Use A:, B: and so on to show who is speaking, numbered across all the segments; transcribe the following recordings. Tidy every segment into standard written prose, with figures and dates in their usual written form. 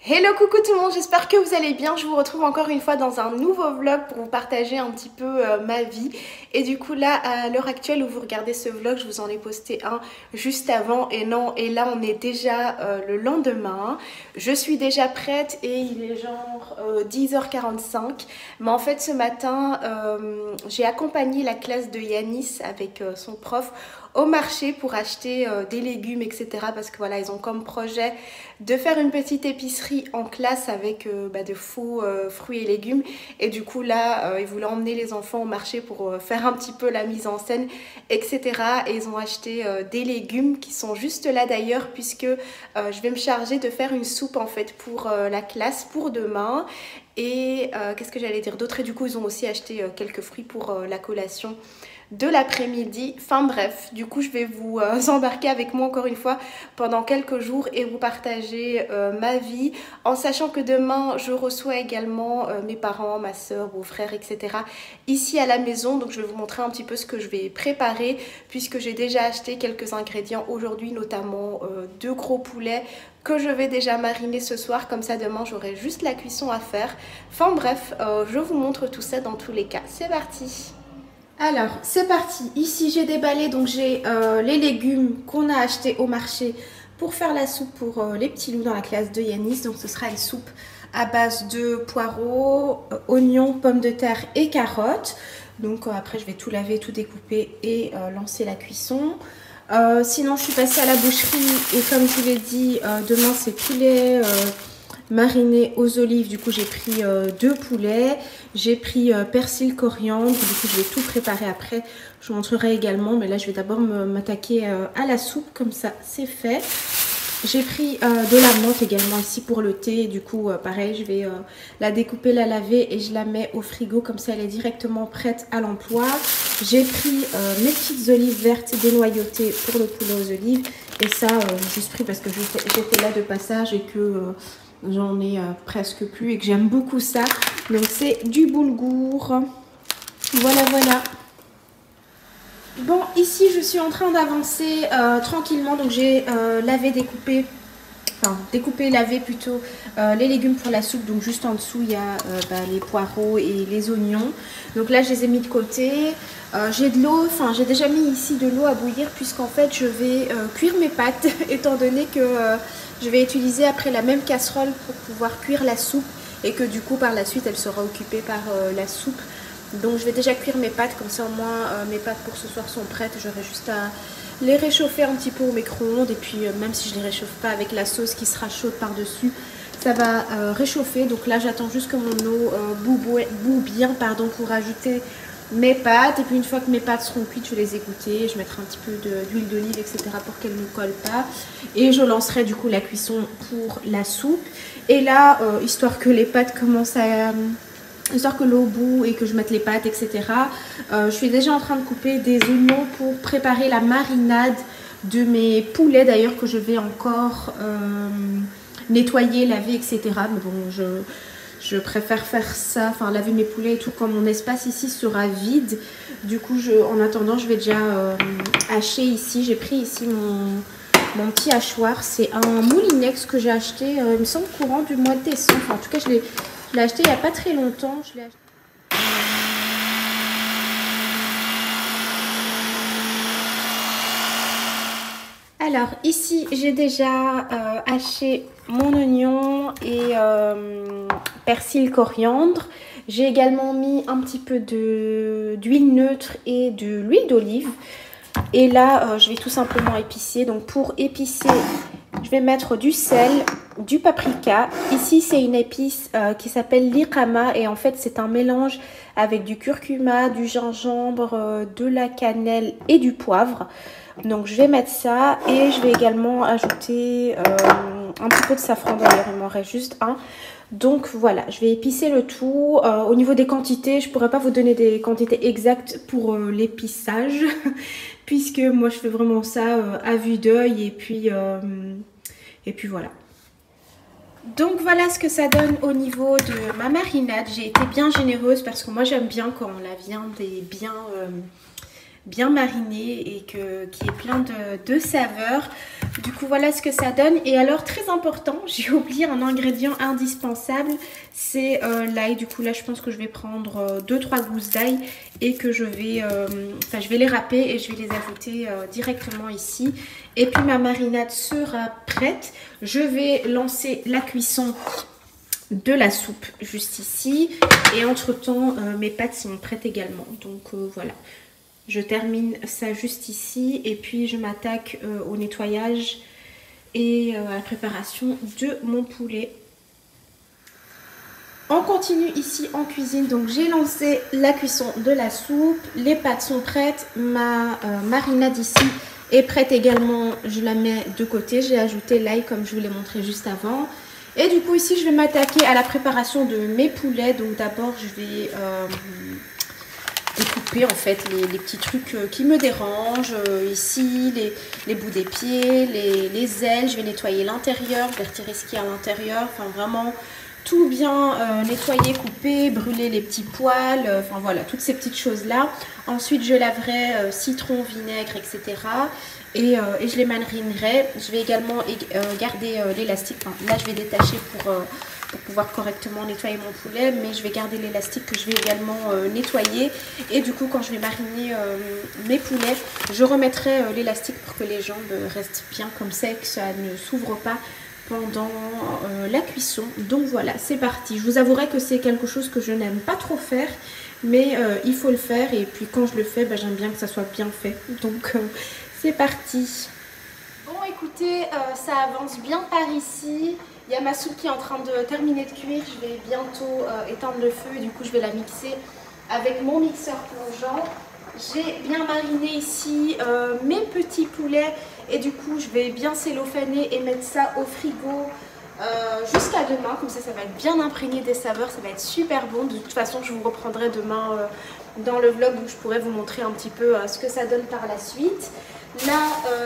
A: Hello, coucou tout le monde, j'espère que vous allez bien. Je vous retrouve encore une fois dans un nouveau vlog pour vous partager un petit peu ma vie. Et du coup là, à l'heure actuelle où vous regardez ce vlog, je vous en ai posté un juste avant et non. Et là on est déjà le lendemain. Je suis déjà prête et il est genre 10h45. Mais en fait ce matin, j'ai accompagné la classe de Yanis avec son prof au marché pour acheter des légumes, etc. Parce que voilà, ils ont comme projet de faire une petite épicerie en classe avec de faux fruits et légumes. Et du coup là, ils voulaient emmener les enfants au marché pour faire un petit peu la mise en scène, etc. Et ils ont acheté des légumes qui sont juste là d'ailleurs, puisque je vais me charger de faire une soupe en fait pour la classe pour demain. Et qu'est-ce que j'allais dire d'autre? Et du coup, ils ont aussi acheté quelques fruits pour la collation de l'après-midi. Enfin bref, du coup je vais vous embarquer avec moi encore une fois pendant quelques jours et vous partager ma vie, en sachant que demain je reçois également mes parents, ma soeur, beau-frère, etc. ici à la maison. Donc je vais vous montrer un petit peu ce que je vais préparer, puisque j'ai déjà acheté quelques ingrédients aujourd'hui, notamment 2 gros poulets que je vais déjà mariner ce soir, comme ça demain j'aurai juste la cuisson à faire. Enfin bref, je vous montre tout ça dans tous les cas. C'est parti! Alors, c'est parti. Ici, j'ai déballé, donc j'ai les légumes qu'on a achetés au marché pour faire la soupe pour les petits loups dans la classe de Yanis. Donc, ce sera une soupe à base de poireaux, oignons, pommes de terre et carottes. Donc, après, je vais tout laver, tout découper et lancer la cuisson. Sinon, je suis passée à la boucherie et comme je vous l'ai dit, demain, c'est poulet mariné aux olives. Du coup j'ai pris 2 poulets, j'ai pris persil, coriandre. Du coup je vais tout préparer après, je vous montrerai également, mais là je vais d'abord m'attaquer à la soupe, comme ça c'est fait. J'ai pris de la menthe également ici pour le thé. Du coup pareil, je vais la découper, la laver et je la mets au frigo, comme ça elle est directement prête à l'emploi. J'ai pris mes petites olives vertes dénoyautées pour le poulet aux olives. Et ça j'ai juste pris parce que j'étais là de passage et que j'en ai presque plus et que j'aime beaucoup ça. Donc c'est du boulgour. Voilà, voilà. Bon, ici je suis en train d'avancer tranquillement. Donc j'ai lavé, découpé, enfin découpé, lavé plutôt les légumes pour la soupe. Donc juste en dessous il y a les poireaux et les oignons. Donc là je les ai mis de côté. J'ai de l'eau, enfin j'ai déjà mis ici de l'eau à bouillir, puisqu'en fait je vais cuire mes pâtes étant donné que je vais utiliser après la même casserole pour pouvoir cuire la soupe, et que du coup par la suite elle sera occupée par la soupe. Donc je vais déjà cuire mes pâtes, comme ça au moins mes pâtes pour ce soir sont prêtes. J'aurai juste à les réchauffer un petit peu au micro-ondes, et puis même si je ne les réchauffe pas, avec la sauce qui sera chaude par dessus, ça va réchauffer. Donc là j'attends juste que mon eau bout bien pour ajouter mes pâtes. Et puis une fois que mes pâtes seront cuites, je vais les égoutter, je mettrai un petit peu d'huile d'olive, etc. pour qu'elles ne collent pas, et je lancerai du coup la cuisson pour la soupe. Et là histoire que les pâtes commencent à histoire que l'eau bout et que je mette les pâtes, etc. Je suis déjà en train de couper des oignons pour préparer la marinade de mes poulets, d'ailleurs, que je vais encore nettoyer, laver, etc. Mais bon, je préfère faire ça, enfin laver mes poulets et tout, quand mon espace ici sera vide. Du coup, en attendant, je vais déjà hacher ici. J'ai pris ici mon petit hachoir. C'est un Moulinex que j'ai acheté, il me semble, courant du mois de décembre. Enfin, en tout cas, je l'ai acheté il n'y a pas très longtemps. Je l'ai acheté. Alors ici j'ai déjà haché mon oignon et persil, coriandre. J'ai également mis un petit peu d'huile neutre et de l'huile d'olive. Et là je vais tout simplement épicer. Donc pour épicer, je vais mettre du sel, du paprika. Ici c'est une épice qui s'appelle l'ikama, et en fait c'est un mélange avec du curcuma, du gingembre, de la cannelle et du poivre. Donc je vais mettre ça, et je vais également ajouter un petit peu de safran. D'ailleurs il m'en reste juste un. Donc voilà, je vais épicer le tout. Au niveau des quantités, je ne pourrais pas vous donner des quantités exactes pour l'épissage puisque moi je fais vraiment ça à vue d'œil, et puis voilà. Donc voilà ce que ça donne au niveau de ma marinade. J'ai été bien généreuse parce que moi j'aime bien quand la viande est bien mariné et qui est plein de saveurs. Du coup voilà ce que ça donne. Et alors très important, j'ai oublié un ingrédient indispensable, c'est l'ail. Du coup là je pense que je vais prendre 2-3 gousses d'ail et que je vais les râper et je vais les ajouter directement ici. Et puis ma marinade sera prête. Je vais lancer la cuisson de la soupe juste ici et entre temps mes pâtes sont prêtes également, donc voilà, je termine ça juste ici et puis je m'attaque au nettoyage et à la préparation de mon poulet. On continue ici en cuisine, donc j'ai lancé la cuisson de la soupe, les pâtes sont prêtes, ma marinade ici est prête également, je la mets de côté, j'ai ajouté l'ail comme je vous l'ai montré juste avant. Et du coup ici je vais m'attaquer à la préparation de mes poulets. Donc d'abord je vais découper en fait les petits trucs qui me dérangent. Ici les bouts des pieds, les ailes, je vais nettoyer l'intérieur, je vais retirer ce qu'il y a à l'intérieur. Enfin vraiment tout bien nettoyer, couper, brûler les petits poils, enfin voilà toutes ces petites choses là. Ensuite je laverai citron, vinaigre, etc. Et je les marinerai. Je vais également garder l'élastique. Enfin, là je vais détacher pour pouvoir correctement nettoyer mon poulet, mais je vais garder l'élastique que je vais également nettoyer. Et du coup quand je vais mariner mes poulets, je remettrai l'élastique pour que les jambes restent bien comme ça et que ça ne s'ouvre pas pendant la cuisson. Donc voilà, c'est parti. Je vous avouerai que c'est quelque chose que je n'aime pas trop faire, mais il faut le faire. Et puis quand je le fais, j'aime bien que ça soit bien fait. Donc c'est parti. Bon écoutez, ça avance bien par ici. Il y a ma soupe qui est en train de terminer de cuire. Je vais bientôt éteindre le feu et du coup je vais la mixer avec mon mixeur plongeant. J'ai bien mariné ici mes petits poulets et du coup je vais bien cellophaner et mettre ça au frigo jusqu'à demain. Comme ça va être bien imprégné des saveurs, ça va être super bon. De toute façon je vous reprendrai demain dans le vlog où je pourrai vous montrer un petit peu ce que ça donne par la suite. Là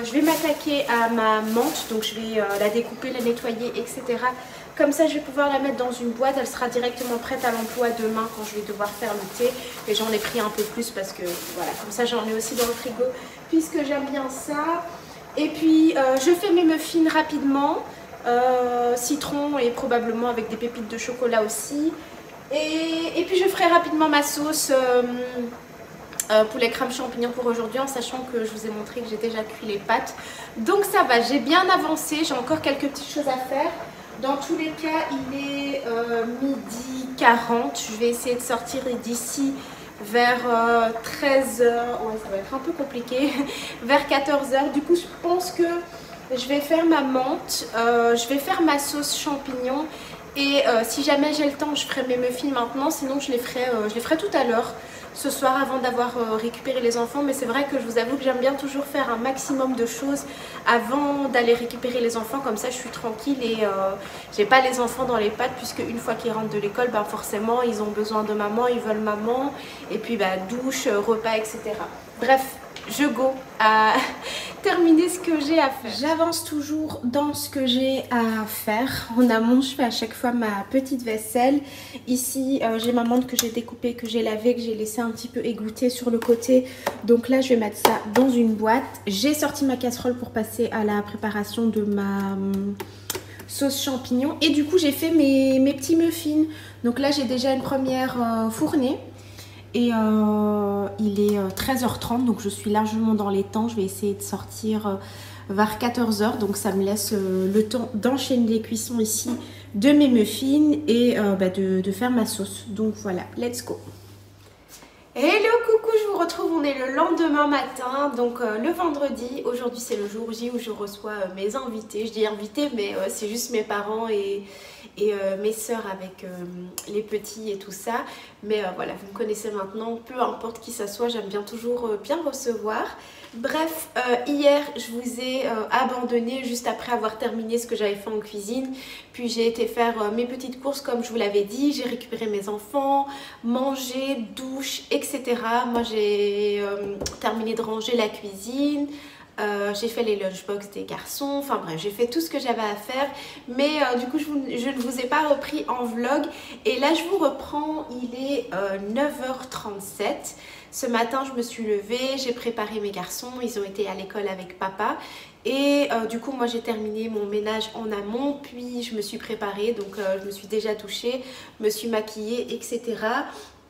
A: je vais m'attaquer à ma menthe, donc je vais la découper, la nettoyer, etc. Comme ça je vais pouvoir la mettre dans une boîte, elle sera directement prête à l'emploi demain quand je vais devoir faire le thé. Et j'en ai pris un peu plus parce que voilà, comme ça j'en ai aussi dans le frigo puisque j'aime bien ça. Et puis je fais mes muffins rapidement, citron et probablement avec des pépites de chocolat aussi. Et puis je ferai rapidement ma sauce poulet crème champignon pour aujourd'hui, en sachant que je vous ai montré que j'ai déjà cuit les pâtes. Donc ça va, j'ai bien avancé, j'ai encore quelques petites choses à faire. Dans tous les cas, il est midi 40. Je vais essayer de sortir d'ici vers 13 h. Ouais, ça va être un peu compliqué. Vers 14 h. Du coup, je pense que je vais faire ma menthe. Je vais faire ma sauce champignon. Et si jamais j'ai le temps, je ferai mes muffins maintenant. Sinon, je les ferai tout à l'heure. Ce soir avant d'avoir récupéré les enfants. Mais c'est vrai que je vous avoue que j'aime bien toujours faire un maximum de choses avant d'aller récupérer les enfants. Comme ça je suis tranquille et j'ai pas les enfants dans les pattes, puisque une fois qu'ils rentrent de l'école, forcément ils ont besoin de maman, ils veulent maman. Et puis douche, repas, etc. Bref, je go à terminer ce que j'ai à faire. J'avance toujours dans ce que j'ai à faire. En amont, je fais à chaque fois ma petite vaisselle. Ici, j'ai ma menthe que j'ai découpée, que j'ai lavée, que j'ai laissé un petit peu égoutter sur le côté. Donc là, je vais mettre ça dans une boîte. J'ai sorti ma casserole pour passer à la préparation de ma sauce champignon. Et du coup, j'ai fait mes petits muffins. Donc là, j'ai déjà une première fournée. Et il est 13h30, donc je suis largement dans les temps. Je vais essayer de sortir vers 14 h. Donc ça me laisse le temps d'enchaîner les cuissons ici de mes muffins et de faire ma sauce. Donc voilà, let's go. Hello, coucou, je vous retrouve, on est le lendemain matin, donc le vendredi. Aujourd'hui c'est le jour J où je reçois mes invités. Je dis invités, mais c'est juste mes parents et mes sœurs avec les petits et tout ça. Mais voilà, vous me connaissez maintenant, peu importe qui ça soit, j'aime bien toujours bien recevoir. Bref, hier je vous ai abandonné juste après avoir terminé ce que j'avais fait en cuisine. Puis j'ai été faire mes petites courses comme je vous l'avais dit. J'ai récupéré mes enfants, mangé, douche, etc. Moi j'ai terminé de ranger la cuisine. j'ai fait les lunchbox des garçons, enfin bref, j'ai fait tout ce que j'avais à faire. Mais du coup, je ne vous ai pas repris en vlog. Et là, je vous reprends, il est 9h37. Ce matin, je me suis levée, j'ai préparé mes garçons, ils ont été à l'école avec papa. Et du coup, moi j'ai terminé mon ménage en amont, puis je me suis préparée, donc je me suis déjà douchée, me suis maquillée, etc.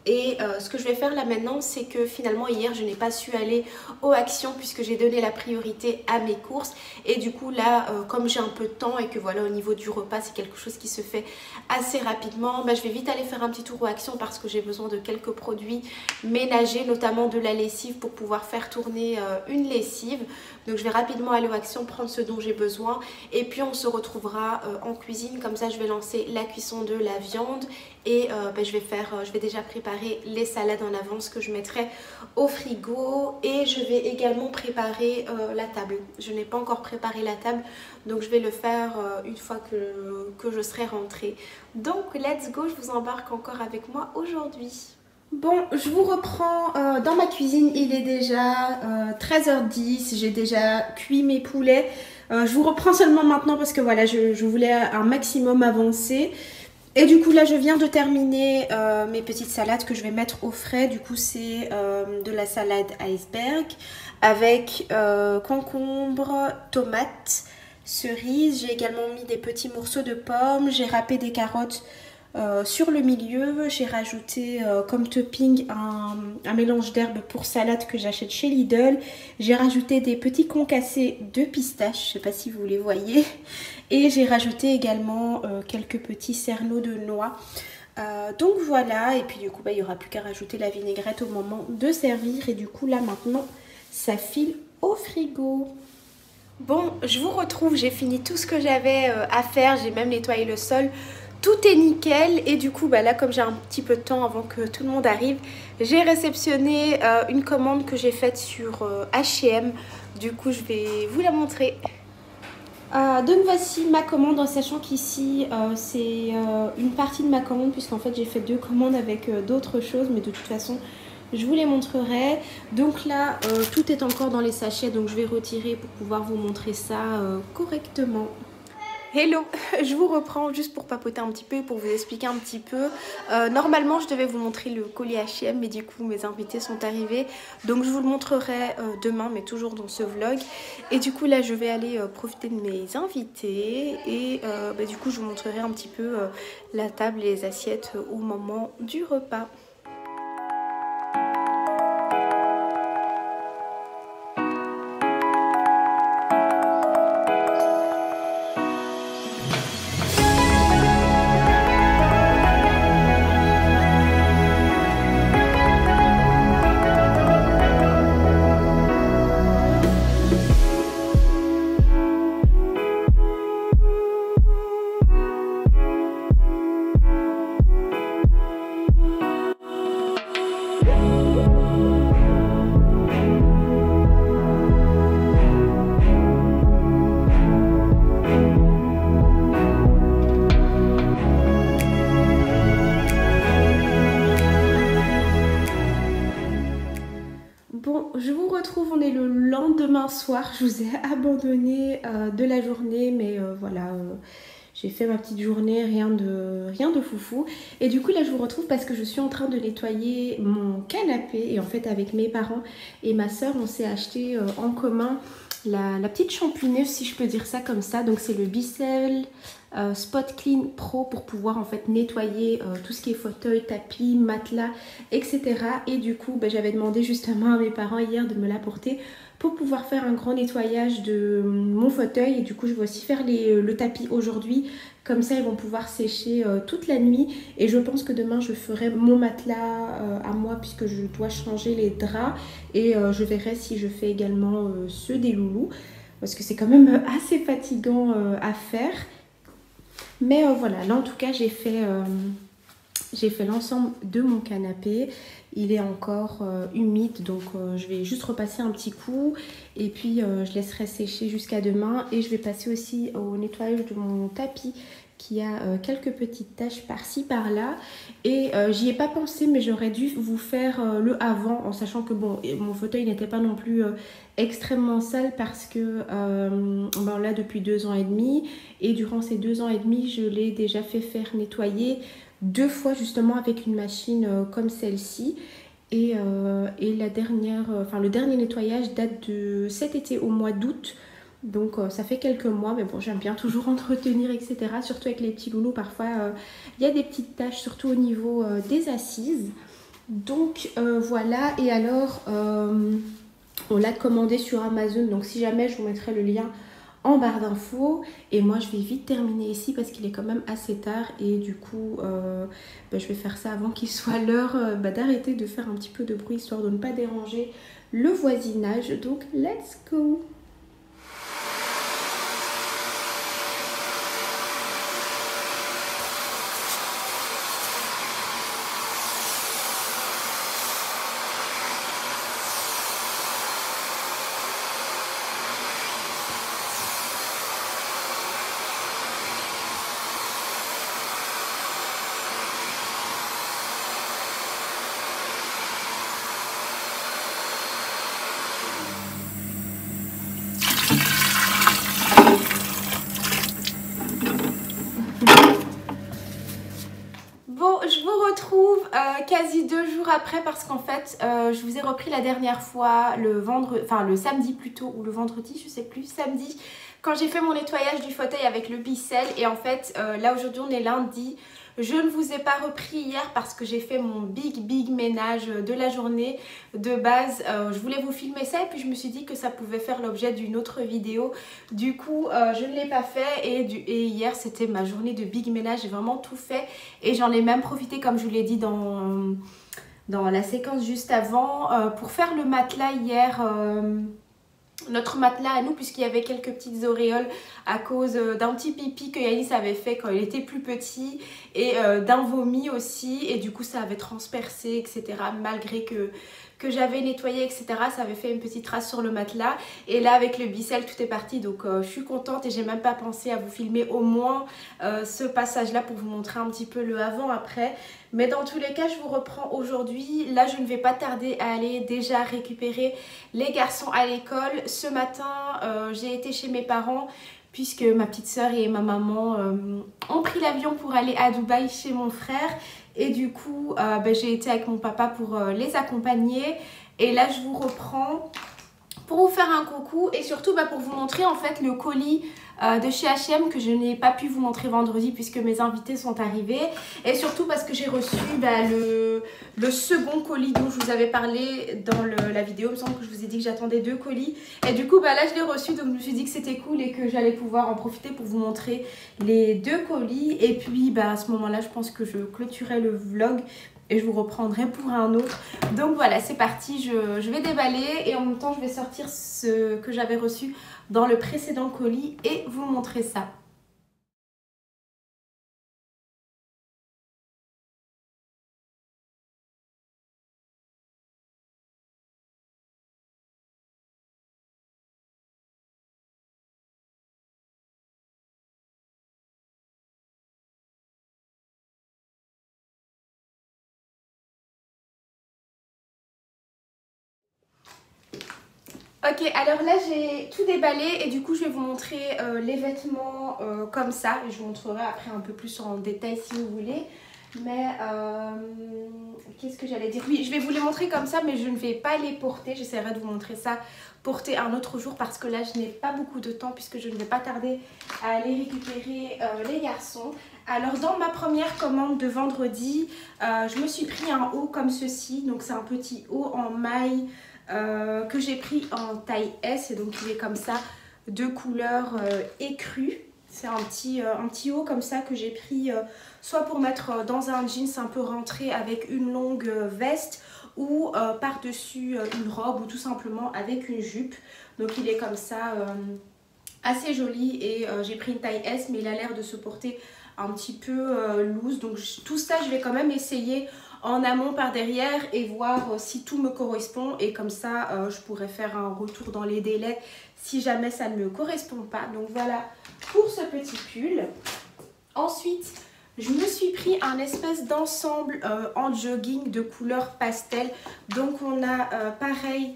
A: Et ce que je vais faire là maintenant, c'est que finalement hier je n'ai pas su aller aux actions puisque j'ai donné la priorité à mes courses. Et du coup là, comme j'ai un peu de temps et que voilà, au niveau du repas c'est quelque chose qui se fait assez rapidement, bah, je vais vite aller faire un petit tour aux actions parce que j'ai besoin de quelques produits ménagers, notamment de la lessive pour pouvoir faire tourner une lessive. Donc je vais rapidement aller aux actions, prendre ce dont j'ai besoin et puis on se retrouvera en cuisine. Comme ça je vais lancer la cuisson de la viande et bah, je vais déjà préparer les salades en avance que je mettrai au frigo. Et je vais également préparer la table. Je n'ai pas encore préparé la table, donc je vais le faire une fois que je serai rentrée. Donc let's go, je vous embarque encore avec moi aujourd'hui. Bon, je vous reprends dans ma cuisine, il est déjà 13h10, j'ai déjà cuit mes poulets. Je vous reprends seulement maintenant parce que voilà, je voulais un maximum avancer. Et du coup là je viens de terminer mes petites salades que je vais mettre au frais. Du coup c'est de la salade iceberg avec concombre, tomates, cerises. J'ai également mis des petits morceaux de pommes, j'ai râpé des carottes sur le milieu. J'ai rajouté comme topping un mélange d'herbes pour salade que j'achète chez Lidl. J'ai rajouté des petits concassés de pistaches, je ne sais pas si vous les voyez. Et j'ai rajouté également quelques petits cerneaux de noix. Donc voilà, et puis du coup bah, il n'y aura plus qu'à rajouter la vinaigrette au moment de servir. Et du coup là maintenant ça file au frigo. Bon, je vous retrouve, j'ai fini tout ce que j'avais à faire, j'ai même nettoyé le sol. Tout est nickel et du coup bah là comme j'ai un petit peu de temps avant que tout le monde arrive, j'ai réceptionné une commande que j'ai faite sur H&M. Du coup je vais vous la montrer. Donc voici ma commande, en sachant qu'ici c'est une partie de ma commande puisqu'en fait j'ai fait 2 commandes avec d'autres choses, mais de toute façon je vous les montrerai. Donc là tout est encore dans les sachets, donc je vais retirer pour pouvoir vous montrer ça correctement. Hello, je vous reprends juste pour papoter un petit peu, pour vous expliquer un petit peu. Normalement, je devais vous montrer le colis H&M, mais du coup, mes invités sont arrivés. Donc, je vous le montrerai demain, mais toujours dans ce vlog. Et du coup, là, je vais aller profiter de mes invités. Et bah, du coup, je vous montrerai un petit peu la table et les assiettes au moment du repas. Bon, je vous retrouve, on est le lendemain soir, je vous ai abandonné de la journée, mais voilà, j'ai fait ma petite journée, rien de foufou. Et du coup là je vous retrouve parce que je suis en train de nettoyer mon canapé, et en fait avec mes parents et ma soeur on s'est acheté en commun la petite shampooineuse, si je peux dire ça comme ça. Donc c'est le Bissell Spot Clean Pro pour pouvoir en fait nettoyer tout ce qui est fauteuil, tapis, matelas, etc. Et du coup bah, j'avais demandé justement à mes parents hier de me l'apporter pour pouvoir faire un grand nettoyage de mon fauteuil. Et du coup je vais aussi faire le tapis aujourd'hui, comme ça ils vont pouvoir sécher toute la nuit. Et je pense que demain je ferai mon matelas à moi puisque je dois changer les draps. Et je verrai si je fais également ceux des loulous, parce que c'est quand même assez fatigant à faire. Mais voilà, là en tout cas j'ai fait l'ensemble de mon canapé. Il est encore humide, donc je vais juste repasser un petit coup. Et puis je laisserai sécher jusqu'à demain. Et je vais passer aussi au nettoyage de mon tapis qui a quelques petites taches par-ci par-là. Et j'y ai pas pensé, mais j'aurais dû vous faire le avant, en sachant que bon, mon fauteuil n'était pas non plus extrêmement sale parce que ben là depuis 2 ans et demi, et durant ces 2 ans et demi je l'ai déjà fait faire nettoyer 2 fois justement avec une machine comme celle-ci. Et la dernière, le dernier nettoyage date de cet été au mois d'août. Donc ça fait quelques mois, mais bon, j'aime bien toujours entretenir, etc. Surtout avec les petits loulous, parfois il y a des petites taches, surtout au niveau des assises. Donc voilà, et alors on l'a commandé sur Amazon, donc si jamais je vous mettrai le lien en barre d'infos. Et moi je vais vite terminer ici parce qu'il est quand même assez tard, et du coup je vais faire ça avant qu'il soit l'heure d'arrêter de faire un petit peu de bruit, histoire de ne pas déranger le voisinage. Donc let's go! Bon, je vous retrouve quasi 2 jours après parce qu'en fait, je vous ai repris la dernière fois le samedi plutôt, ou le vendredi, je sais plus, samedi, quand j'ai fait mon nettoyage du fauteuil avec le Bicel. Et en fait, là aujourd'hui on est lundi. Je ne vous ai pas repris hier parce que j'ai fait mon big ménage de la journée de base. Je voulais vous filmer ça et puis je me suis dit que ça pouvait faire l'objet d'une autre vidéo. Du coup, je ne l'ai pas fait, et hier c'était ma journée de big ménage. J'ai vraiment tout fait et j'en ai même profité, comme je vous l'ai dit dans la séquence juste avant, pour faire le matelas hier. Notre matelas à nous, puisqu'il y avait quelques petites auréoles à cause d'un petit pipi que Yanis avait fait quand il était plus petit, et d'un vomi aussi, et du coup ça avait transpercé, etc. Malgré que j'avais nettoyé, etc. Ça avait fait une petite trace sur le matelas, et là avec le Bicel tout est parti. Donc je suis contente, et j'ai même pas pensé à vous filmer au moins ce passage là pour vous montrer un petit peu le avant après. Mais dans tous les cas, je vous reprends aujourd'hui. Là, je ne vais pas tarder à aller déjà récupérer les garçons à l'école. Ce matin, j'ai été chez mes parents puisque ma petite soeur et ma maman ont pris l'avion pour aller à Dubaï chez mon frère. Et du coup, j'ai été avec mon papa pour les accompagner. Et là, je vous reprends pour vous faire un coucou et surtout pour vous montrer en fait le colis de chez H&M que je n'ai pas pu vous montrer vendredi puisque mes invités sont arrivés, et surtout parce que j'ai reçu le second colis dont je vous avais parlé dans la vidéo. Il me semble que je vous ai dit que j'attendais 2 colis, et du coup là je l'ai reçu, donc je me suis dit que c'était cool et que j'allais pouvoir en profiter pour vous montrer les 2 colis. Et puis à ce moment là je pense que je clôturerai le vlog et je vous reprendrai pour un autre. Donc voilà, c'est parti, je vais déballer et en même temps je vais sortir ce que j'avais reçu dans le précédent colis et vous montrer ça. Ok, alors là j'ai tout déballé et du coup je vais vous montrer les vêtements comme ça. Je vous montrerai après un peu plus en détail si vous voulez. Mais qu'est-ce que j'allais dire? Oui, je vais vous les montrer comme ça, mais je ne vais pas les porter. J'essaierai de vous montrer ça porter un autre jour parce que là je n'ai pas beaucoup de temps puisque je ne vais pas tarder à aller récupérer les garçons. Alors dans ma première commande de vendredi, je me suis pris un haut comme ceci. Donc c'est un petit haut en maille que j'ai pris en taille S, et donc il est comme ça de couleur écrue. C'est un petit haut comme ça que j'ai pris soit pour mettre dans un jeans un peu rentré avec une longue veste, ou par-dessus une robe, ou tout simplement avec une jupe. Donc il est comme ça assez joli, et j'ai pris une taille S, mais il a l'air de se porter un petit peu loose. Donc tout ça je vais quand même essayer en amont par derrière et voir si tout me correspond, et comme ça je pourrais faire un retour dans les délais si jamais ça ne me correspond pas. Donc voilà pour ce petit pull. Ensuite, je me suis pris un espèce d'ensemble en jogging de couleur pastel. Donc on a pareil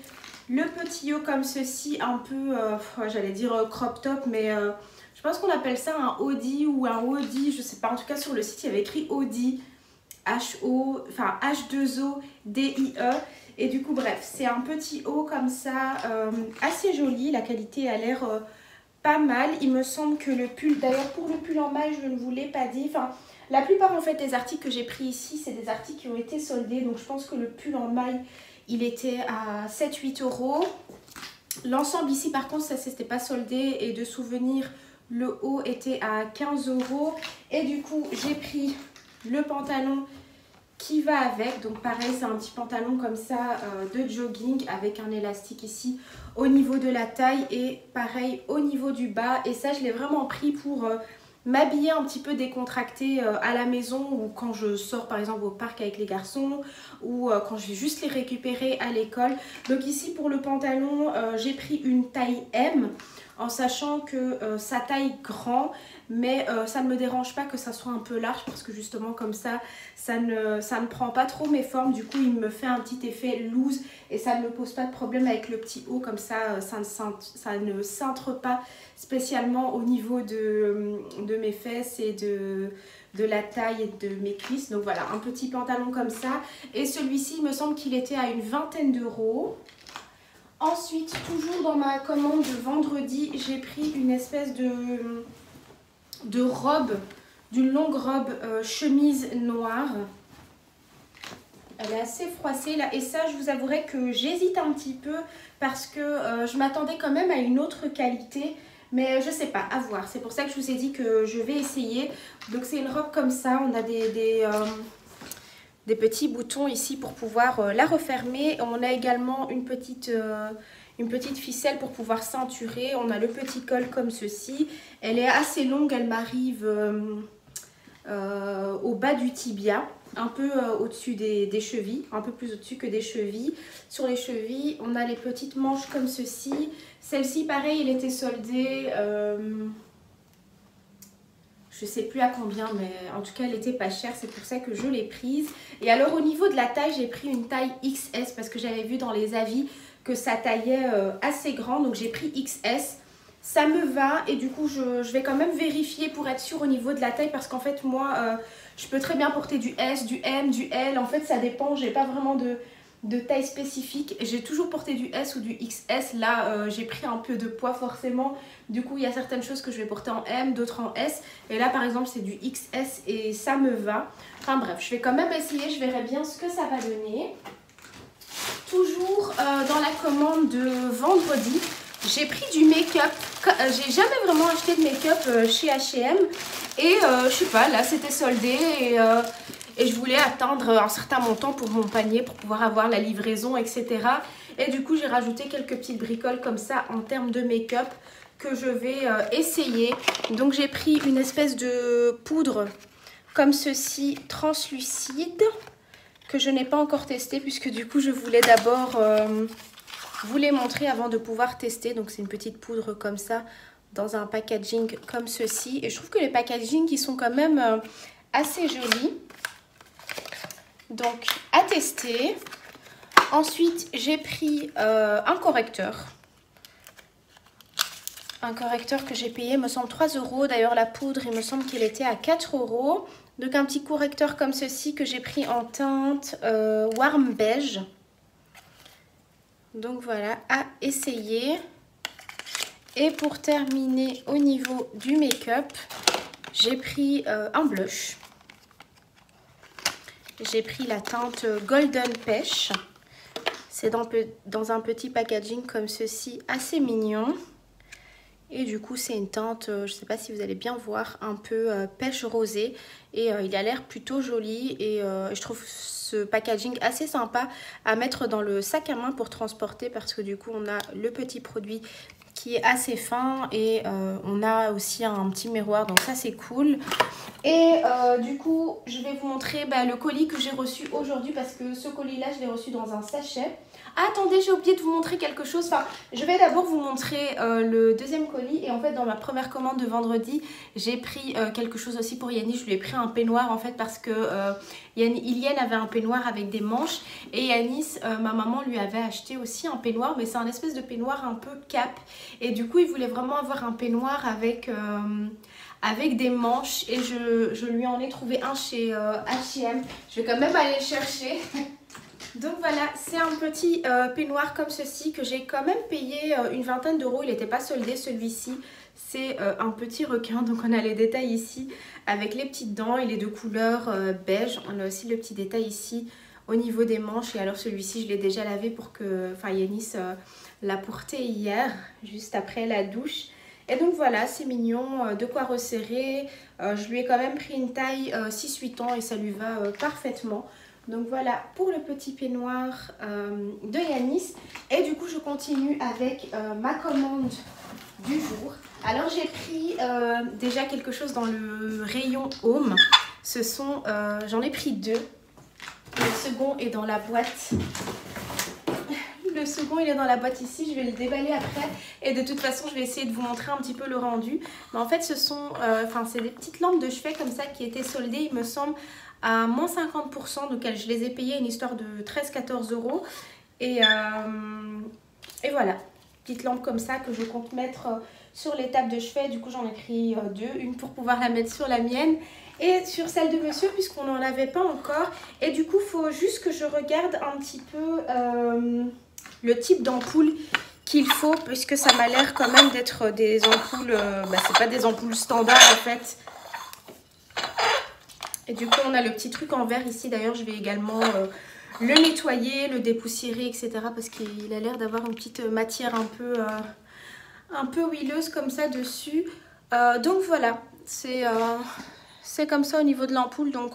A: le petit haut comme ceci, un peu, j'allais dire crop top, mais je pense qu'on appelle ça un hoodie ou un hoodie, je sais pas. En tout cas sur le site il y avait écrit hoodie, H-O, enfin H2O-D-I-E. Et du coup bref, c'est un petit haut comme ça, assez joli, la qualité a l'air pas mal. Il me semble que le pull, d'ailleurs pour le pull en maille je ne vous l'ai pas dit, enfin la plupart en fait des articles que j'ai pris ici c'est des articles qui ont été soldés, donc je pense que le pull en maille il était à 7-8 €. L'ensemble ici par contre ça c'était pas soldé, et de souvenir le haut était à 15 €. Et du coup j'ai pris le pantalon qui va avec, donc pareil c'est un petit pantalon comme ça de jogging avec un élastique ici au niveau de la taille et pareil au niveau du bas. Et ça je l'ai vraiment pris pour m'habiller un petit peu décontractée à la maison, ou quand je sors par exemple au parc avec les garçons, ou quand je vais juste les récupérer à l'école. Donc ici pour le pantalon j'ai pris une taille M, en sachant que ça taille grand, mais ça ne me dérange pas que ça soit un peu large, parce que justement comme ça ne prend pas trop mes formes. Du coup il me fait un petit effet loose et ça ne me pose pas de problème avec le petit haut, comme ça ça ne cintre pas spécialement au niveau de mes fesses et de la taille et de mes cuisses. Donc voilà, un petit pantalon comme ça. Et celui-ci il me semble qu'il était à une vingtaine d'euros. Ensuite, toujours dans ma commande de vendredi, j'ai pris une espèce de robe, d'une longue robe chemise noire. Elle est assez froissée là, et ça je vous avouerai que j'hésite un petit peu parce que je m'attendais quand même à une autre qualité, mais je sais pas, à voir. C'est pour ça que je vous ai dit que je vais essayer. Donc c'est une robe comme ça, on a des petits boutons ici pour pouvoir la refermer. On a également une petite ficelle pour pouvoir ceinturer. On a le petit col comme ceci. Elle est assez longue, elle m'arrive au bas du tibia, un peu au-dessus des chevilles, un peu plus au-dessus que des chevilles. Sur les chevilles, on a les petites manches comme ceci. Celle-ci, pareil, elle était soldée. Je sais plus à combien, mais en tout cas elle était pas chère, c'est pour ça que je l'ai prise. Et alors au niveau de la taille, j'ai pris une taille XS parce que j'avais vu dans les avis que ça taillait assez grand, donc j'ai pris XS. Ça me va, et du coup je vais quand même vérifier pour être sûre au niveau de la taille, parce qu'en fait moi je peux très bien porter du S, du M, du L, en fait ça dépend, j'ai pas vraiment de taille spécifique. J'ai toujours porté du S ou du XS. Là j'ai pris un peu de poids forcément, du coup il y a certaines choses que je vais porter en M, d'autres en S, et là par exemple c'est du XS et ça me va. Enfin bref, je vais quand même essayer, je verrai bien ce que ça va donner. Toujours dans la commande de vendredi, j'ai pris du make-up. J'ai jamais vraiment acheté de make-up chez H&M, et je sais pas, là c'était soldé, et je voulais atteindre un certain montant pour mon panier pour pouvoir avoir la livraison, etc. Et du coup j'ai rajouté quelques petites bricoles comme ça en termes de make-up que je vais essayer. Donc j'ai pris une espèce de poudre comme ceci, translucide, que je n'ai pas encore testé, puisque du coup je voulais d'abord vous les montrer avant de pouvoir tester. Donc c'est une petite poudre comme ça dans un packaging comme ceci, et je trouve que les packagings ils sont quand même assez jolis. Donc à tester. Ensuite j'ai pris un correcteur. Un correcteur que j'ai payé, me semble 3 €. D'ailleurs la poudre il me semble qu'elle était à 4 €. Donc un petit correcteur comme ceci que j'ai pris en teinte warm beige. Donc voilà, à essayer. Et pour terminer au niveau du make-up, j'ai pris un blush. J'ai pris la teinte Golden Pêche. C'est dans un petit packaging comme ceci, assez mignon. Et du coup c'est une teinte, je ne sais pas si vous allez bien voir, un peu pêche rosée. Et il a l'air plutôt joli, et je trouve ce packaging assez sympa à mettre dans le sac à main pour transporter, parce que du coup on a le petit produit qui est assez fin et on a aussi un petit miroir, donc ça c'est cool. Et du coup je vais vous montrer le colis que j'ai reçu aujourd'hui, parce que ce colis là je l'ai reçu dans un sachet. Ah, attendez, j'ai oublié de vous montrer quelque chose. Enfin, je vais d'abord vous montrer le deuxième colis. Et en fait, dans ma première commande de vendredi, j'ai pris quelque chose aussi pour Yanis. Je lui ai pris un peignoir en fait, parce que Ilienne avait un peignoir avec des manches. Et Yanis, ma maman lui avait acheté aussi un peignoir, mais c'est un espèce de peignoir un peu cap. Et du coup, il voulait vraiment avoir un peignoir avec des manches. Et je lui en ai trouvé un chez H&M. Je vais quand même aller le chercher. Donc voilà, c'est un petit peignoir comme ceci que j'ai quand même payé une vingtaine d'euros. Il n'était pas soldé celui-ci. C'est un petit requin, donc on a les détails ici avec les petites dents. Il est de couleur beige. On a aussi le petit détail ici au niveau des manches. Et alors celui-ci, je l'ai déjà lavé pour que... Enfin, Yanis l'a porté hier, juste après la douche. Et donc voilà, c'est mignon, de quoi resserrer. Je lui ai quand même pris une taille 6-8 ans et ça lui va parfaitement. Donc voilà pour le petit peignoir de Yanis. Et du coup je continue avec ma commande du jour. Alors j'ai pris déjà quelque chose dans le rayon home. Ce sont, j'en ai pris deux. Le second est dans la boîte. Le second il est dans la boîte ici, je vais le déballer après. Et de toute façon je vais essayer de vous montrer un petit peu le rendu. Mais en fait ce sont, c'est des petites lampes de chevet comme ça qui étaient soldées, il me semble, à moins 50%, donc je les ai payées une histoire de 13-14 euros. Et voilà, petite lampe comme ça que je compte mettre sur les tables de chevet. Du coup j'en ai pris deux, une pour pouvoir la mettre sur la mienne et sur celle de monsieur, puisqu'on n'en avait pas encore. Et du coup il faut juste que je regarde un petit peu le type d'ampoule qu'il faut, puisque ça m'a l'air quand même d'être des ampoules, c'est pas des ampoules standards en fait. Et du coup, on a le petit truc en verre ici. D'ailleurs, je vais également le nettoyer, le dépoussiérer, etc. Parce qu'il a l'air d'avoir une petite matière un peu huileuse comme ça dessus. Donc voilà, c'est comme ça au niveau de l'ampoule. Donc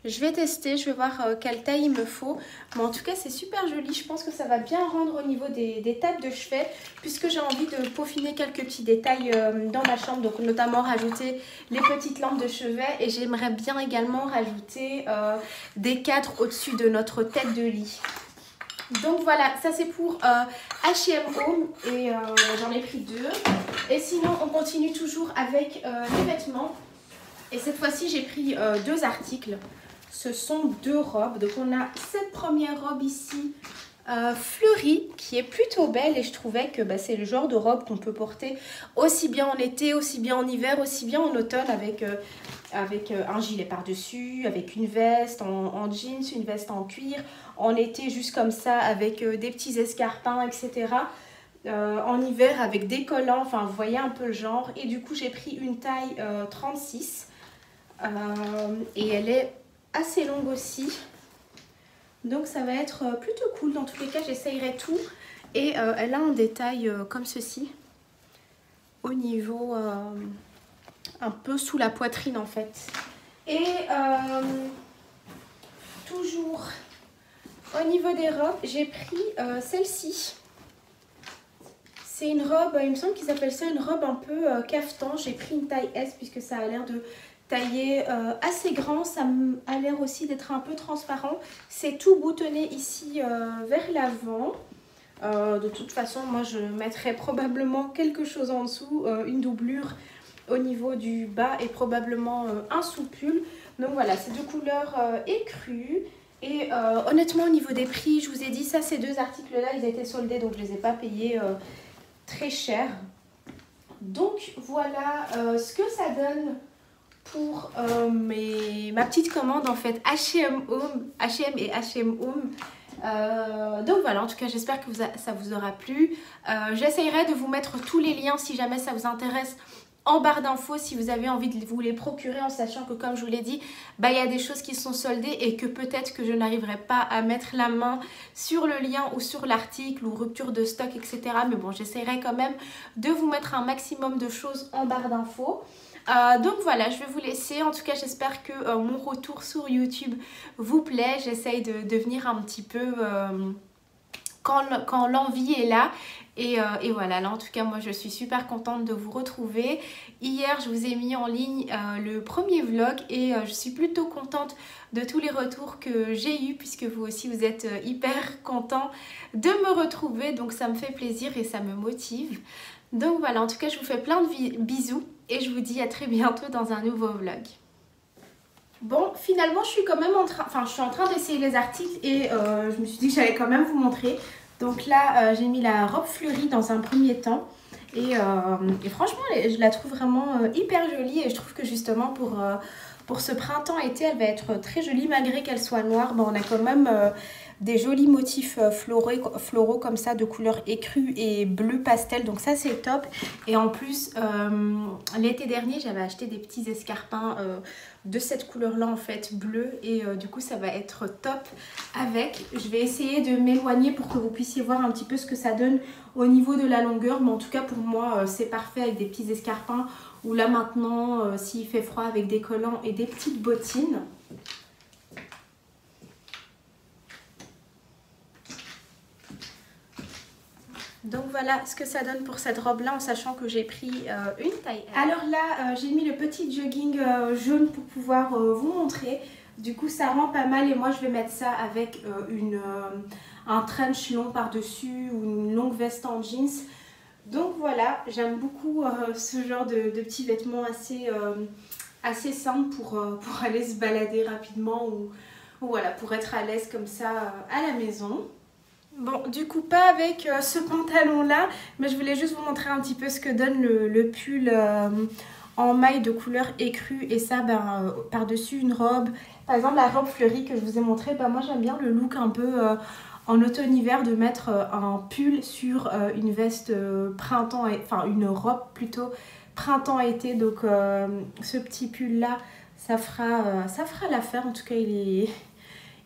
A: je vais tester, je vais voir quelle taille il me faut. Mais en tout cas, c'est super joli. Je pense que ça va bien rendre au niveau des tables de chevet, puisque j'ai envie de peaufiner quelques petits détails dans ma chambre. Donc notamment rajouter les petites lampes de chevet. Et j'aimerais bien également rajouter des cadres au-dessus de notre tête de lit. Donc voilà, ça c'est pour H&M Home et j'en ai pris deux. Et sinon, on continue toujours avec les vêtements. Et cette fois-ci, j'ai pris deux articles. Ce sont deux robes. Donc on a cette première robe ici fleurie qui est plutôt belle, et je trouvais que c'est le genre de robe qu'on peut porter aussi bien en été, aussi bien en hiver, aussi bien en automne avec un gilet par-dessus, avec une veste en jeans, une veste en cuir, en été juste comme ça avec des petits escarpins, etc. En hiver avec des collants, enfin vous voyez un peu le genre. Et du coup j'ai pris une taille 36 et elle est assez longue aussi, donc ça va être plutôt cool. Dans tous les cas j'essayerai tout. Et elle a un détail comme ceci au niveau un peu sous la poitrine en fait. Et toujours au niveau des robes, j'ai pris celle-ci. C'est une robe, il me semble qu'ils appellent ça une robe un peu caftan. J'ai pris une taille S puisque ça a l'air de tailler assez grand. Ça a l'air aussi d'être un peu transparent. C'est tout boutonné ici vers l'avant. De toute façon, moi je mettrai probablement quelque chose en dessous, une doublure au niveau du bas et probablement un sous-pull. Donc voilà, c'est de couleur écrue. Et honnêtement, au niveau des prix, je vous ai dit ça, ces deux articles-là, ils étaient soldés, donc je ne les ai pas payés très cher. Donc voilà ce que ça donne pour ma petite commande en fait H&M et H&M Home. Donc voilà, en tout cas j'espère que ça vous aura plu. J'essayerai de vous mettre tous les liens si jamais ça vous intéresse en barre d'infos, si vous avez envie de vous les procurer, en sachant que comme je vous l'ai dit, il y a des choses qui sont soldées et que peut-être que je n'arriverai pas à mettre la main sur le lien ou sur l'article ou rupture de stock, etc. Mais bon, j'essaierai quand même de vous mettre un maximum de choses en barre d'infos. Donc voilà, je vais vous laisser. En tout cas, j'espère que mon retour sur YouTube vous plaît. J'essaye de venir un petit peu quand l'envie est là. Et voilà, là en tout cas moi je suis super contente de vous retrouver. Hier je vous ai mis en ligne le premier vlog et je suis plutôt contente de tous les retours que j'ai eu, puisque vous aussi vous êtes hyper contents de me retrouver, donc ça me fait plaisir et ça me motive. Donc voilà, en tout cas je vous fais plein de bisous et je vous dis à très bientôt dans un nouveau vlog. Bon, finalement je suis quand même en train d'essayer les articles et je me suis dit que j'allais quand même vous montrer. Donc là, j'ai mis la robe fleurie dans un premier temps. Et franchement, je la trouve vraiment hyper jolie. Et je trouve que justement, pour ce printemps-été, elle va être très jolie. Malgré qu'elle soit noire, bon, on a quand même des jolis motifs floraux comme ça, de couleur écrue et bleu pastel. Donc ça, c'est top. Et en plus, l'été dernier, j'avais acheté des petits escarpins de cette couleur-là, en fait, bleu. Et du coup, ça va être top avec. Je vais essayer de m'éloigner pour que vous puissiez voir un petit peu ce que ça donne au niveau de la longueur. Mais en tout cas, pour moi, c'est parfait avec des petits escarpins. Ou là, maintenant, s'il fait froid, avec des collants et des petites bottines. Donc voilà ce que ça donne pour cette robe là, en sachant que j'ai pris une taille L. Alors là j'ai mis le petit jogging jaune pour pouvoir vous montrer. Du coup ça rend pas mal et moi je vais mettre ça avec un trench long par dessus ou une longue veste en jeans. Donc voilà, j'aime beaucoup ce genre de petits vêtements assez simples pour aller se balader rapidement ou voilà, pour être à l'aise comme ça à la maison. Bon, du coup, pas avec ce pantalon-là, mais je voulais juste vous montrer un petit peu ce que donne le pull en maille de couleur écrue. Et ça, par-dessus une robe. Par exemple, la robe fleurie que je vous ai montrée, moi j'aime bien le look un peu en automne-hiver de mettre un pull sur une veste printemps, enfin une robe plutôt printemps-été. Donc ce petit pull-là, ça fera l'affaire. En tout cas,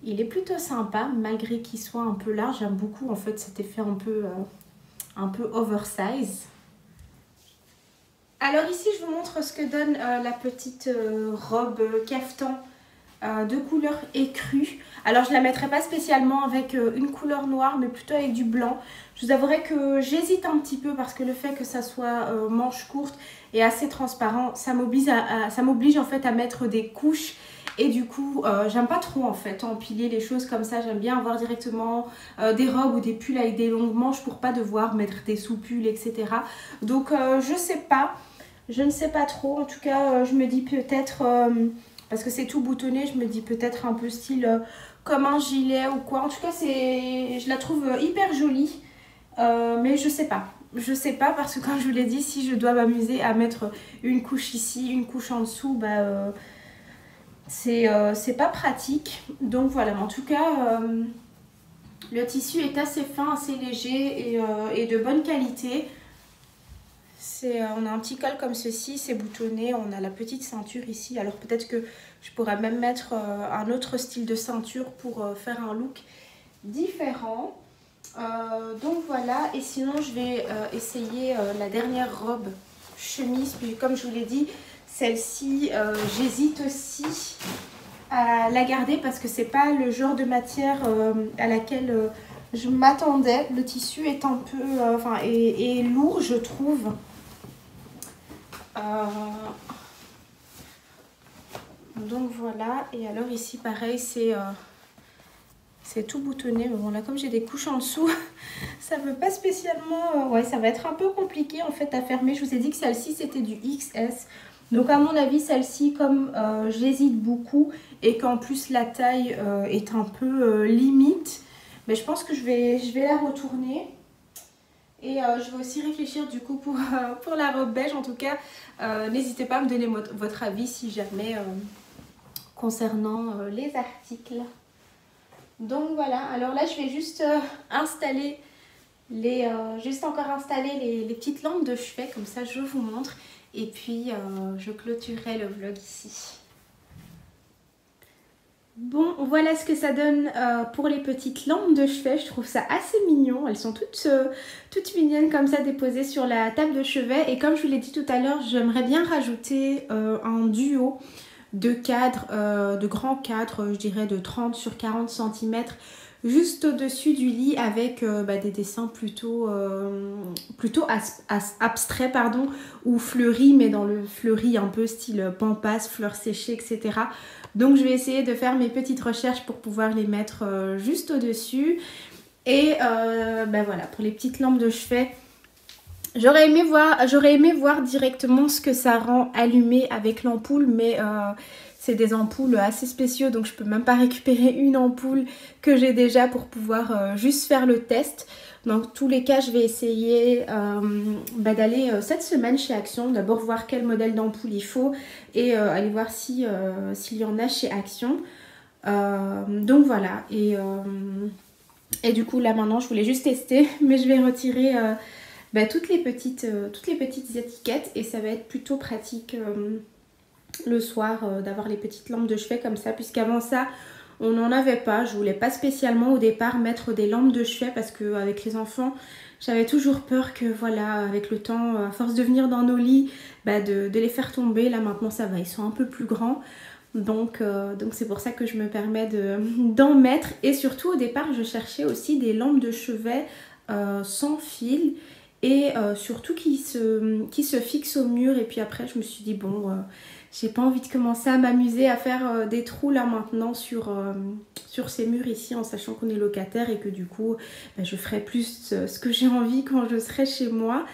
A: il est plutôt sympa, malgré qu'il soit un peu large. J'aime beaucoup en fait cet effet un peu oversize. Alors ici, je vous montre ce que donne la petite robe caftan de couleur écrue. Alors je ne la mettrai pas spécialement avec une couleur noire, mais plutôt avec du blanc. Je vous avouerai que j'hésite un petit peu parce que le fait que ça soit manche courte et assez transparent, ça m'oblige en fait à mettre des couches. Et du coup, j'aime pas trop en fait empiler les choses comme ça. J'aime bien avoir directement des robes ou des pulls avec des longues manches pour pas devoir mettre des sous-pulls, etc. Donc je sais pas, je ne sais pas trop. En tout cas, je me dis peut-être, parce que c'est tout boutonné, je me dis peut-être un peu style comme un gilet ou quoi. En tout cas, je la trouve hyper jolie, mais je sais pas. Je sais pas parce que comme je vous l'ai dit, si je dois m'amuser à mettre une couche ici, une couche en dessous, c'est pas pratique. Donc voilà, mais en tout cas le tissu est assez fin, assez léger et de bonne qualité. On a un petit col comme ceci, c'est boutonné, on a la petite ceinture ici. Alors peut-être que je pourrais même mettre un autre style de ceinture pour faire un look différent. Donc voilà, et sinon je vais essayer la dernière robe chemise. Puis comme je vous l'ai dit, celle-ci, j'hésite aussi à la garder parce que c'est pas le genre de matière à laquelle je m'attendais. Le tissu est un peu, est lourd, je trouve. Donc voilà, et alors ici pareil, c'est tout boutonné. Mais bon là, comme j'ai des couches en dessous, ça veut pas spécialement, ouais, ça va être un peu compliqué en fait à fermer. Je vous ai dit que celle-ci c'était du XS. Donc à mon avis, celle-ci, comme j'hésite beaucoup et qu'en plus la taille est un peu limite, mais je pense que je vais la retourner. Et je vais aussi réfléchir du coup pour la robe beige. En tout cas, n'hésitez pas à me donner votre avis si jamais concernant les articles. Donc voilà, alors là je vais juste installer encore installer les petites lampes de chevet, comme ça je vous montre. Et puis je clôturerai le vlog ici. Bon, voilà ce que ça donne pour les petites lampes de chevet. Je trouve ça assez mignon. Elles sont toutes mignonnes comme ça déposées sur la table de chevet. Et comme je vous l'ai dit tout à l'heure, j'aimerais bien rajouter un duo de cadres, de grands cadres, je dirais de 30 sur 40 cm juste au-dessus du lit avec des dessins plutôt abstraits pardon, ou fleuris, mais dans le fleuri un peu style pampas, fleurs séchées, etc. Donc je vais essayer de faire mes petites recherches pour pouvoir les mettre juste au-dessus. Et voilà, pour les petites lampes de chevet, j'aurais aimé voir directement ce que ça rend allumé avec l'ampoule, mais c'est des ampoules assez spéciaux, donc je peux même pas récupérer une ampoule que j'ai déjà pour pouvoir juste faire le test. Dans tous les cas, je vais essayer d'aller cette semaine chez Action, d'abord voir quel modèle d'ampoule il faut et aller voir s'il y en a chez Action. Donc voilà, et du coup là maintenant je voulais juste tester, mais je vais retirer toutes les petites étiquettes et ça va être plutôt pratique le soir d'avoir les petites lampes de chevet comme ça, puisqu'avant ça on n'en avait pas. Je voulais pas spécialement au départ mettre des lampes de chevet parce qu'avec les enfants j'avais toujours peur que voilà, avec le temps, à force de venir dans nos lits, de les faire tomber. Là maintenant ça va, ils sont un peu plus grands. Donc c'est pour ça que je me permets d'en mettre. Et surtout au départ je cherchais aussi des lampes de chevet sans fil et surtout qui se fixent au mur. Et puis après je me suis dit bon, j'ai pas envie de commencer à m'amuser à faire des trous là maintenant sur ces murs ici, en sachant qu'on est locataire et que du coup je ferai plus ce que j'ai envie quand je serai chez moi.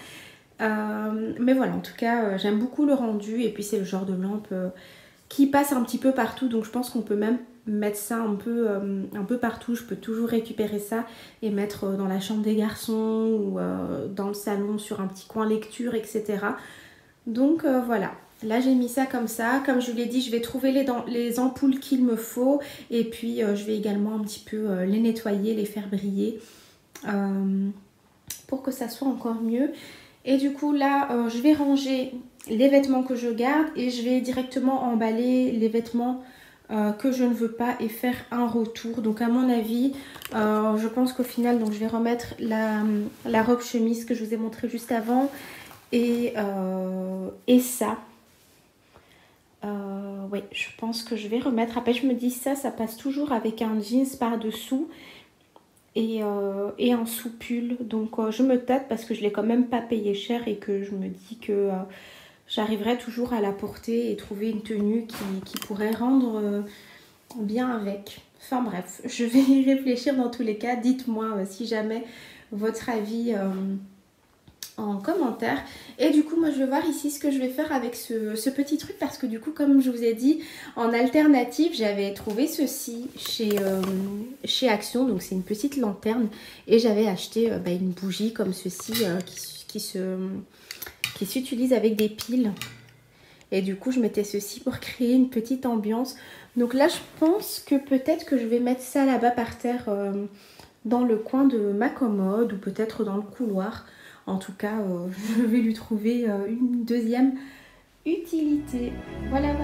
A: Mais voilà, en tout cas j'aime beaucoup le rendu et puis c'est le genre de lampe qui passe un petit peu partout, donc je pense qu'on peut même mettre ça un peu partout. Je peux toujours récupérer ça et mettre dans la chambre des garçons ou dans le salon sur un petit coin lecture, etc. Donc voilà, là j'ai mis ça comme ça. Comme je vous l'ai dit, je vais trouver les ampoules qu'il me faut et puis je vais également un petit peu les nettoyer, les faire briller pour que ça soit encore mieux. Et du coup là je vais ranger les vêtements que je garde et je vais directement emballer les vêtements que je ne veux pas et faire un retour. Donc à mon avis je pense qu'au final donc, je vais remettre la robe chemise que je vous ai montré juste avant et ça oui, je pense que je vais remettre. Après je me dis ça passe toujours avec un jeans par dessous et un sous-pull. Donc je me tâte parce que je l'ai quand même pas payé cher et que je me dis que j'arriverai toujours à la porter et trouver une tenue qui pourrait rendre bien avec. Enfin bref, je vais y réfléchir dans tous les cas. Dites-moi si jamais votre avis en commentaire. Et du coup moi je vais voir ici ce que je vais faire avec ce petit truc, parce que du coup comme je vous ai dit, en alternative j'avais trouvé ceci chez Action. Donc c'est une petite lanterne et j'avais acheté une bougie comme ceci qui s'utilise avec des piles. Et du coup je mettais ceci pour créer une petite ambiance. Donc là je pense que peut-être que je vais mettre ça là-bas par terre dans le coin de ma commode ou peut-être dans le couloir. En tout cas je vais lui trouver une deuxième utilité. Voilà.